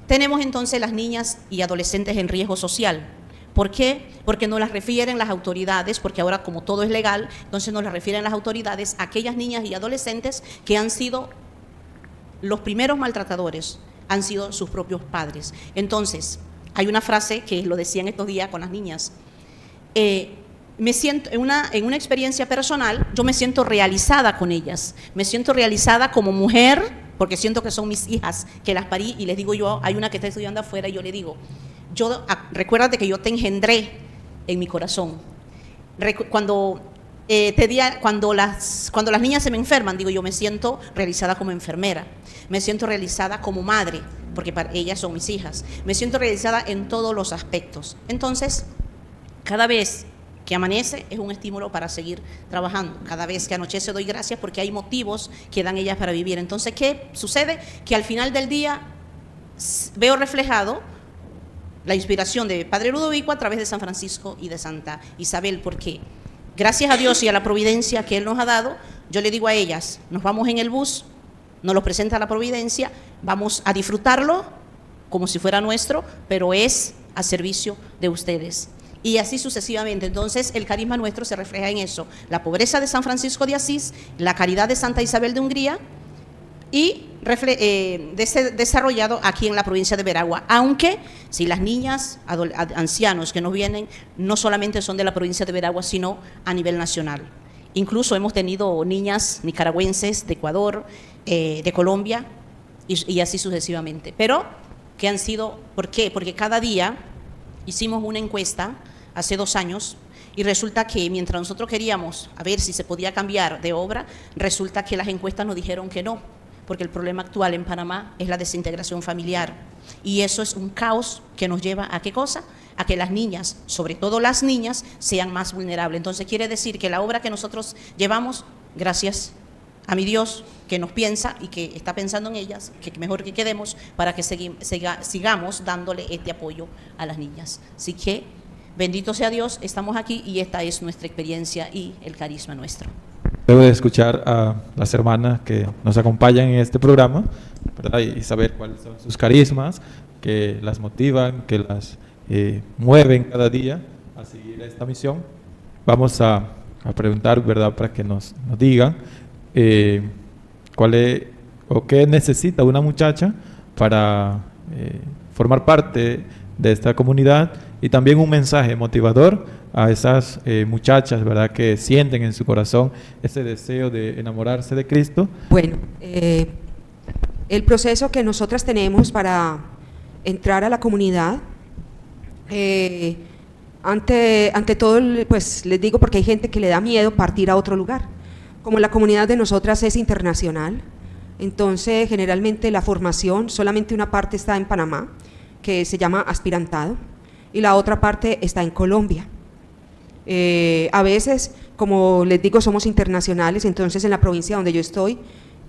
[SPEAKER 6] Tenemos entonces las niñas y adolescentes en riesgo social. ¿Por qué? Porque nos las refieren las autoridades, porque ahora como todo es legal, entonces nos las refieren las autoridades a aquellas niñas y adolescentes que han sido los primeros maltratadores, han sido sus propios padres. Entonces, hay una frase que lo decían estos días con las niñas, me siento, en una experiencia personal, yo me siento realizada con ellas, me siento realizada como mujer, porque siento que son mis hijas, que las parí, y les digo yo, hay una que está estudiando afuera, y yo le digo, recuérdate que yo te engendré en mi corazón. Cuando las niñas se me enferman, digo yo me siento realizada como enfermera, me siento realizada como madre, porque para ellas son mis hijas, me siento realizada en todos los aspectos. Entonces, cada vez que amanece es un estímulo para seguir trabajando. Cada vez que anochece doy gracias porque hay motivos que dan ellas para vivir. Entonces, ¿qué sucede? Que al final del día veo reflejado la inspiración de Padre Ludovico a través de San Francisco y de Santa Isabel, porque gracias a Dios y a la providencia que Él nos ha dado, yo le digo a ellas, nos vamos en el bus, nos lo presenta la providencia, vamos a disfrutarlo como si fuera nuestro, pero es a servicio de ustedes. Y así sucesivamente. Entonces el carisma nuestro se refleja en eso, la pobreza de San Francisco de Asís, la caridad de Santa Isabel de Hungría y desarrollado aquí en la provincia de Veragua, aunque si las niñas, ancianos que nos vienen, no solamente son de la provincia de Veragua, sino a nivel nacional. Incluso hemos tenido niñas nicaragüenses de Ecuador, de Colombia y así sucesivamente. Pero, ¿qué han sido? ¿Por qué? Porque cada día hicimos una encuesta hace 2 años y resulta que mientras nosotros queríamos a ver si se podía cambiar de obra, resulta que las encuestas nos dijeron que no, porque el problema actual en Panamá es la desintegración familiar y eso es un caos que nos lleva a ¿qué cosa? A que las niñas, sobre todo las niñas, sean más vulnerables. Entonces quiere decir que la obra que nosotros llevamos, gracias a mi Dios que nos piensa y que está pensando en ellas, que mejor que quedemos para que sigamos dándole este apoyo a las niñas. Así que bendito sea Dios, estamos aquí y esta es nuestra experiencia y el carisma nuestro.
[SPEAKER 7] Luego de escuchar a las hermanas que nos acompañan en este programa, ¿verdad? Y saber cuáles son sus carismas, que las motivan, que las mueven cada día a seguir esta misión, vamos a preguntar, ¿verdad?, para que nos digan cuál es o qué necesita una muchacha para formar parte de esta comunidad y también un mensaje motivador a esas muchachas, ¿verdad?, que sienten en su corazón ese deseo de enamorarse de Cristo.
[SPEAKER 4] Bueno, el proceso que nosotras tenemos para entrar a la comunidad, ante todo, pues les digo porque hay gente que le da miedo partir a otro lugar. Como la comunidad de nosotras es internacional, entonces generalmente la formación, solamente una parte está en Panamá, que se llama aspirantado, y la otra parte está en Colombia. A veces, como les digo, somos internacionales, entonces en la provincia donde yo estoy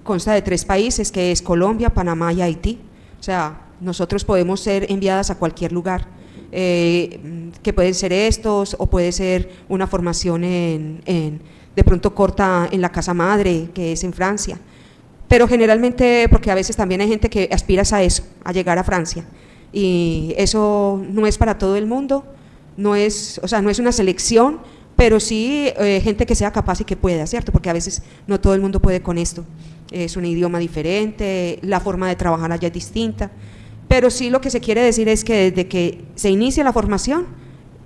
[SPEAKER 4] consta de 3 países, que es Colombia, Panamá y Haití. O sea, nosotros podemos ser enviadas a cualquier lugar, que pueden ser estos o puede ser una formación de pronto corta en la casa madre, que es en Francia, pero generalmente, porque a veces también hay gente que aspira a eso, a llegar a Francia, y eso no es para todo el mundo, no es una selección, pero sí gente que sea capaz y que pueda, ¿cierto? Porque a veces no todo el mundo puede con esto, es un idioma diferente, la forma de trabajar allá es distinta, pero sí lo que se quiere decir es que desde que se inicia la formación,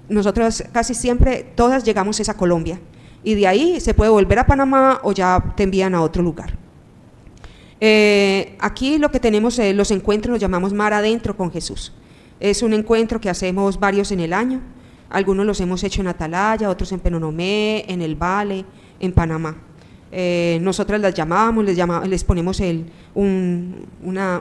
[SPEAKER 4] nosotros casi siempre, todas llegamos a Colombia, y de ahí se puede volver a Panamá o ya te envían a otro lugar. Aquí lo que tenemos, los encuentros los llamamos Mar Adentro con Jesús. Es un encuentro que hacemos varios en el año, algunos los hemos hecho en Atalaya, otros en Penonomé, en el Vale, en Panamá. Nosotras las llamamos, les ponemos un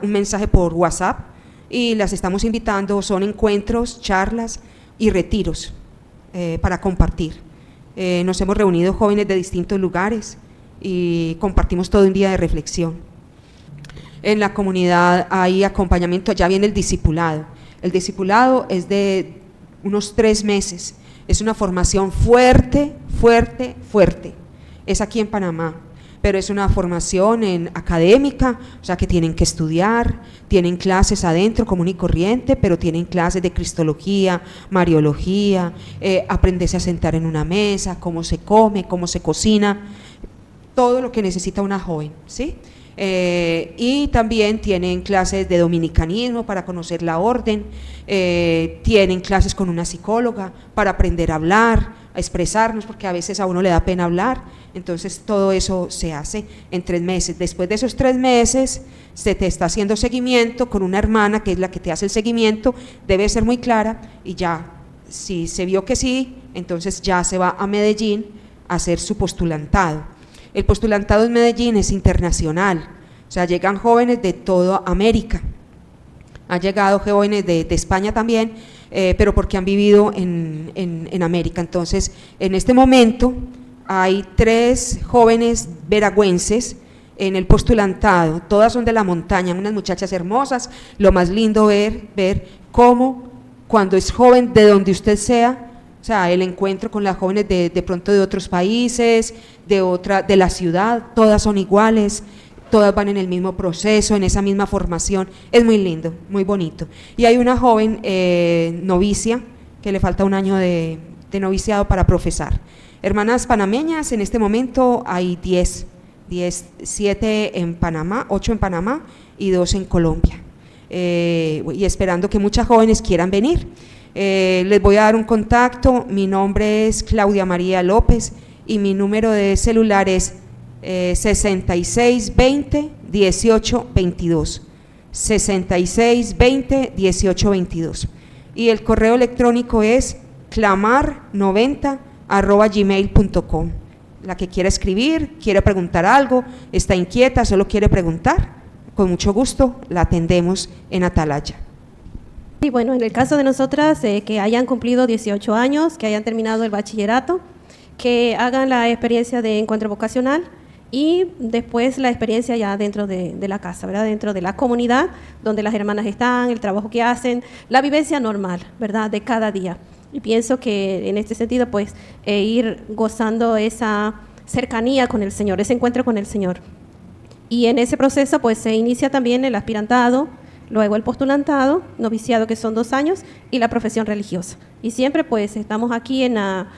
[SPEAKER 4] mensaje por WhatsApp y las estamos invitando, son encuentros, charlas y retiros para compartir. Nos hemos reunido jóvenes de distintos lugares y compartimos todo un día de reflexión. En la comunidad hay acompañamiento, ya viene el discipulado. El discipulado es de unos 3 meses, es una formación fuerte, es aquí en Panamá, pero es una formación académica, o sea que tienen que estudiar, tienen clases adentro común y corriente, pero tienen clases de cristología, mariología, aprenderse a sentar en una mesa, cómo se come, cómo se cocina, todo lo que necesita una joven, ¿sí? Y también tienen clases de dominicanismo para conocer la orden, tienen clases con una psicóloga para aprender a hablar, a expresarnos, porque a veces a uno le da pena hablar, entonces todo eso se hace en 3 meses. Después de esos 3 meses se te está haciendo seguimiento con una hermana que es la que te hace el seguimiento, debe ser muy clara y ya, si se vio que sí, entonces ya se va a Medellín a hacer su postulantado. El postulantado en Medellín es internacional, o sea, llegan jóvenes de toda América, han llegado jóvenes de España también, pero porque han vivido en América. Entonces, en este momento hay 3 jóvenes veragüenses en el postulantado, todas son de la montaña, unas muchachas hermosas, lo más lindo ver cómo cuando es joven, de donde usted sea, o sea, el encuentro con las jóvenes de pronto de otros países, de la ciudad, todas son iguales, todas van en el mismo proceso, en esa misma formación, es muy lindo, muy bonito. Y hay una joven novicia, que le falta un año de noviciado para profesar. Hermanas panameñas, en este momento hay 7 en Panamá, 8 en Panamá y 2 en Colombia. Y esperando que muchas jóvenes quieran venir. Les voy a dar un contacto, mi nombre es Claudia María López y mi número de celular es 6620-1822, 6620-1822, y el correo electrónico es clamar90@gmail.com. La que quiera escribir, quiere preguntar algo, está inquieta, solo quiere preguntar, con mucho gusto la atendemos en Atalaya.
[SPEAKER 5] Y bueno, en el caso de nosotras, que hayan cumplido 18 años, que hayan terminado el bachillerato, que hagan la experiencia de encuentro vocacional y después la experiencia ya dentro de la casa, ¿verdad? Dentro de la comunidad donde las hermanas están, el trabajo que hacen, la vivencia normal, ¿verdad? De cada día. Y pienso que en este sentido, pues, ir gozando esa cercanía con el Señor, ese encuentro con el Señor. Y en ese proceso, pues, se inicia también el aspirantado, luego el postulantado, noviciado, que son 2 años, y la profesión religiosa. Y siempre, pues, estamos aquí en la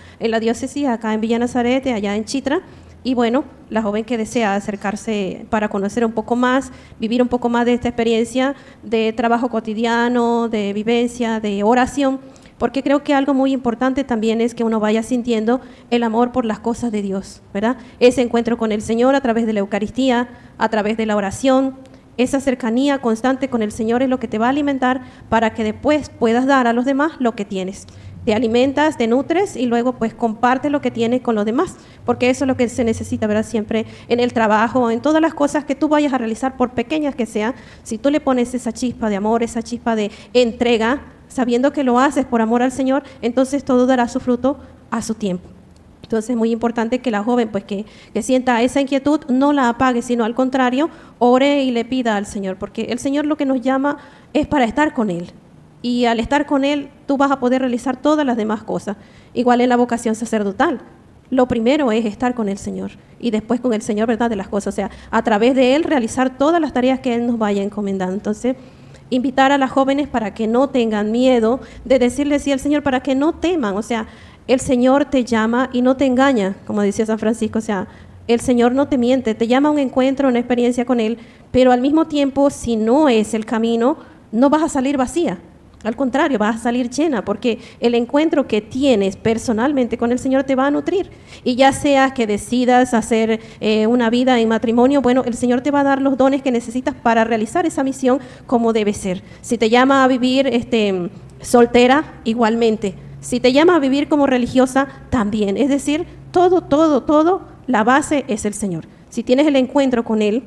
[SPEAKER 5] diócesis, acá en Villa Nazaret, allá en Chitra, y bueno, la joven que desea acercarse para conocer un poco más, vivir un poco más de esta experiencia de trabajo cotidiano, de vivencia, de oración, porque creo que algo muy importante también es que uno vaya sintiendo el amor por las cosas de Dios, ¿verdad? Ese encuentro con el Señor a través de la Eucaristía, a través de la oración. Esa cercanía constante con el Señor es lo que te va a alimentar para que después puedas dar a los demás lo que tienes. Te alimentas, te nutres y luego pues compartes lo que tienes con los demás, porque eso es lo que se necesita, ¿verdad? Siempre en el trabajo, en todas las cosas que tú vayas a realizar, por pequeñas que sean, si tú le pones esa chispa de amor, esa chispa de entrega, sabiendo que lo haces por amor al Señor, entonces todo dará su fruto a su tiempo. Entonces es muy importante que la joven, pues que sienta esa inquietud, no la apague, sino al contrario, ore y le pida al Señor, porque el Señor lo que nos llama es para estar con Él. Y al estar con Él, tú vas a poder realizar todas las demás cosas. Igual en la vocación sacerdotal. Lo primero es estar con el Señor y después con el Señor, ¿verdad?, de las cosas. O sea, a través de Él realizar todas las tareas que Él nos vaya encomendando. Entonces, invitar a las jóvenes para que no tengan miedo de decirle sí al Señor, para que no teman. O sea, el Señor te llama y no te engaña, como decía San Francisco. O sea, el Señor no te miente, te llama a un encuentro, una experiencia con Él, pero al mismo tiempo, si no es el camino, no vas a salir vacía. Al contrario, vas a salir llena, porque el encuentro que tienes personalmente con el Señor te va a nutrir. Y ya sea que decidas hacer una vida en matrimonio, bueno, el Señor te va a dar los dones que necesitas para realizar esa misión como debe ser. Si te llama a vivir soltera, igualmente. Si te llama a vivir como religiosa, también. Es decir, todo, la base es el Señor. Si tienes el encuentro con Él,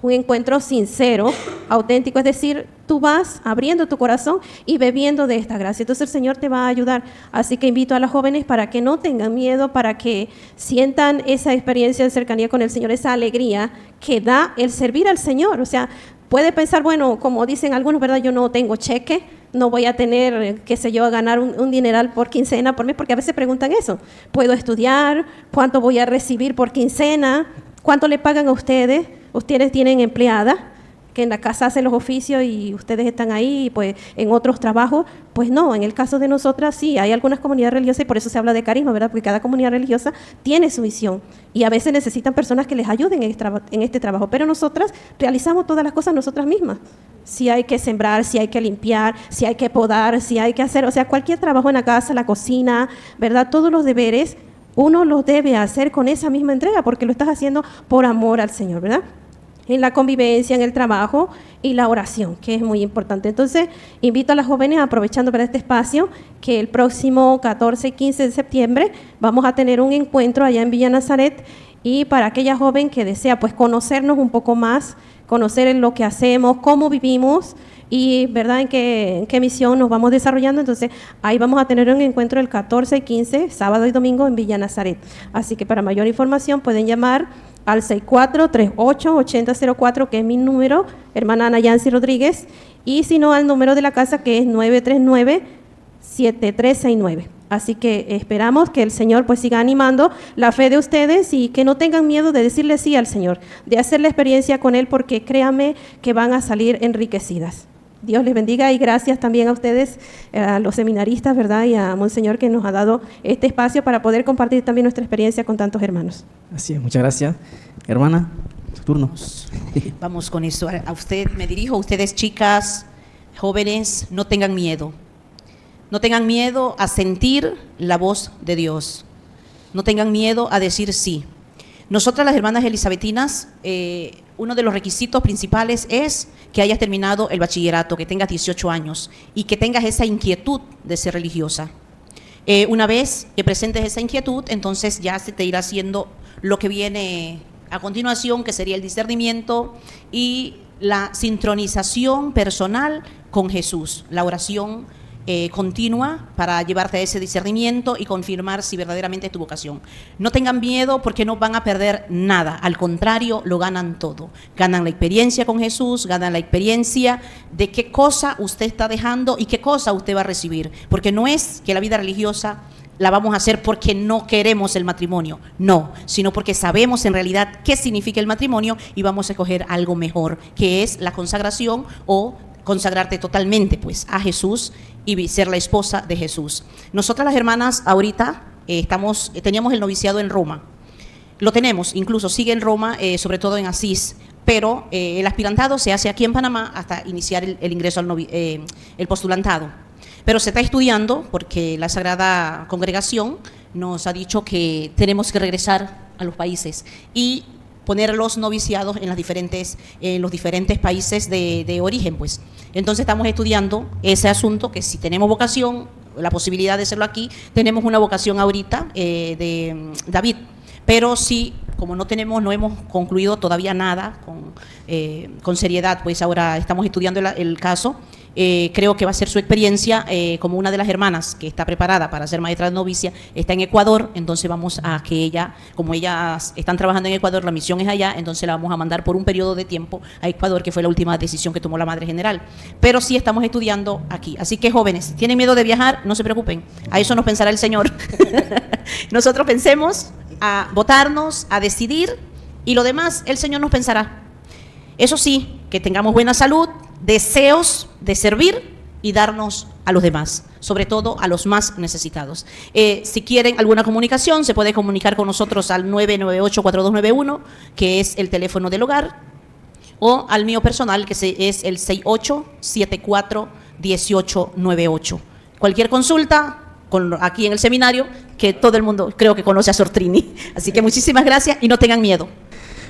[SPEAKER 5] un encuentro sincero, auténtico, es decir, tú vas abriendo tu corazón y bebiendo de esta gracia. Entonces el Señor te va a ayudar. Así que invito a las jóvenes para que no tengan miedo, para que sientan esa experiencia de cercanía con el Señor, esa alegría que da el servir al Señor. O sea, puede pensar, bueno, como dicen algunos, ¿verdad? Yo no tengo cheque, no voy a tener, qué sé yo, a ganar un dineral por quincena, por mes, porque a veces preguntan eso. ¿Puedo estudiar? ¿Cuánto voy a recibir por quincena? ¿Cuánto le pagan a ustedes? Ustedes tienen empleada que en la casa hacen los oficios y ustedes están ahí, pues en otros trabajos. Pues no, en el caso de nosotras sí, hay algunas comunidades religiosas y por eso se habla de carisma, ¿verdad? Porque cada comunidad religiosa tiene su misión y a veces necesitan personas que les ayuden en este trabajo, pero nosotras realizamos todas las cosas nosotras mismas. Si hay que sembrar, si hay que limpiar, si hay que podar, si hay que hacer, o sea, cualquier trabajo en la casa, la cocina, ¿verdad? Todos los deberes uno los debe hacer con esa misma entrega porque lo estás haciendo por amor al Señor, ¿verdad? En la convivencia, en el trabajo y la oración, que es muy importante. Entonces, invito a las jóvenes, aprovechando para este espacio, que el próximo 14 y 15 de septiembre vamos a tener un encuentro allá en Villa Nazaret, y para aquella joven que desea pues conocernos un poco más, conocer en lo que hacemos, cómo vivimos y verdad en qué misión nos vamos desarrollando. Entonces ahí vamos a tener un encuentro el 14 y 15, sábado y domingo en Villa Nazaret. Así que para mayor información pueden llamar al 6438-8004, que es mi número, hermana Ana Yancy Rodríguez, y si no al número de la casa, que es 7369. Así que esperamos que el Señor pues siga animando la fe de ustedes y que no tengan miedo de decirle sí al Señor, de hacer la experiencia con Él, porque créanme que van a salir enriquecidas. Dios les bendiga y gracias también a ustedes, a los seminaristas, ¿verdad? Y a Monseñor, que nos ha dado este espacio para poder compartir también nuestra experiencia con tantos hermanos.
[SPEAKER 3] Así es, muchas gracias. Hermana, su turno.
[SPEAKER 6] Vamos con eso. A usted me dirijo, a ustedes chicas, jóvenes, no tengan miedo. No tengan miedo a sentir la voz de Dios. No tengan miedo a decir sí. Nosotras las hermanas elisabetinas, uno de los requisitos principales es que hayas terminado el bachillerato, que tengas 18 años y que tengas esa inquietud de ser religiosa. Una vez que presentes esa inquietud, entonces ya se te irá haciendo lo que viene a continuación, que sería el discernimiento y la sincronización personal con Jesús, la oración continua para llevarte a ese discernimiento y confirmar si verdaderamente es tu vocación. No tengan miedo, porque no van a perder nada, al contrario, lo ganan todo. Ganan la experiencia con Jesús, ganan la experiencia de qué cosa usted está dejando y qué cosa usted va a recibir, porque no es que la vida religiosa la vamos a hacer porque no queremos el matrimonio, no, sino porque sabemos en realidad qué significa el matrimonio y vamos a escoger algo mejor, que es la consagración o consagrarte totalmente pues a Jesús y ser la esposa de Jesús. Nosotras las hermanas ahorita teníamos el noviciado en Roma, lo tenemos, incluso sigue en Roma, sobre todo en Asís, pero el aspirantado se hace aquí en Panamá hasta iniciar el ingreso al el postulantado. Pero se está estudiando porque la Sagrada Congregación nos ha dicho que tenemos que regresar a los países y poner los noviciados en los diferentes países de origen, pues. Entonces estamos estudiando ese asunto, que si tenemos vocación, la posibilidad de hacerlo aquí, tenemos una vocación ahorita de David, pero sí, como no hemos concluido todavía nada con seriedad, pues ahora estamos estudiando el caso. Creo que va a ser su experiencia, como una de las hermanas que está preparada para ser maestra de novicia, está en Ecuador, entonces vamos a que ella, como ellas están trabajando en Ecuador, la misión es allá, entonces la vamos a mandar por un periodo de tiempo a Ecuador, que fue la última decisión que tomó la Madre General. Pero sí estamos estudiando aquí. Así que jóvenes, ¿tienen miedo de viajar? No se preocupen, a eso nos pensará el Señor. Nosotros pensemos a votarnos, a decidir, y lo demás el Señor nos pensará. Eso sí, que tengamos buena salud, deseos de servir y darnos a los demás, sobre todo a los más necesitados. Si quieren alguna comunicación, se puede comunicar con nosotros al 998-4291, que es el teléfono del hogar, o al mío personal, que es el 6874-1898. Cualquier consulta aquí en el seminario, que todo el mundo creo que conoce a Sor Trini. Así que muchísimas gracias y no tengan miedo.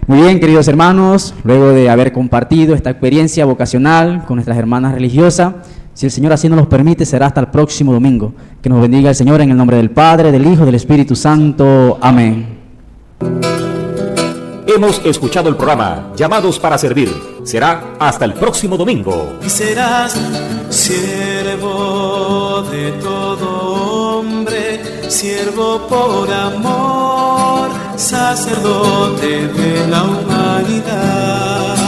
[SPEAKER 3] Muy bien, queridos hermanos, luego de haber compartido esta experiencia vocacional con nuestras hermanas religiosas, si el Señor así nos lo permite, será hasta el próximo domingo. Que nos bendiga el Señor en el nombre del Padre, del Hijo y del Espíritu Santo. Amén.
[SPEAKER 1] Hemos escuchado el programa Llamados para Servir. Será hasta el próximo domingo.
[SPEAKER 2] Y serás siervo de todo hombre, siervo por amor, sacerdote de la humanidad.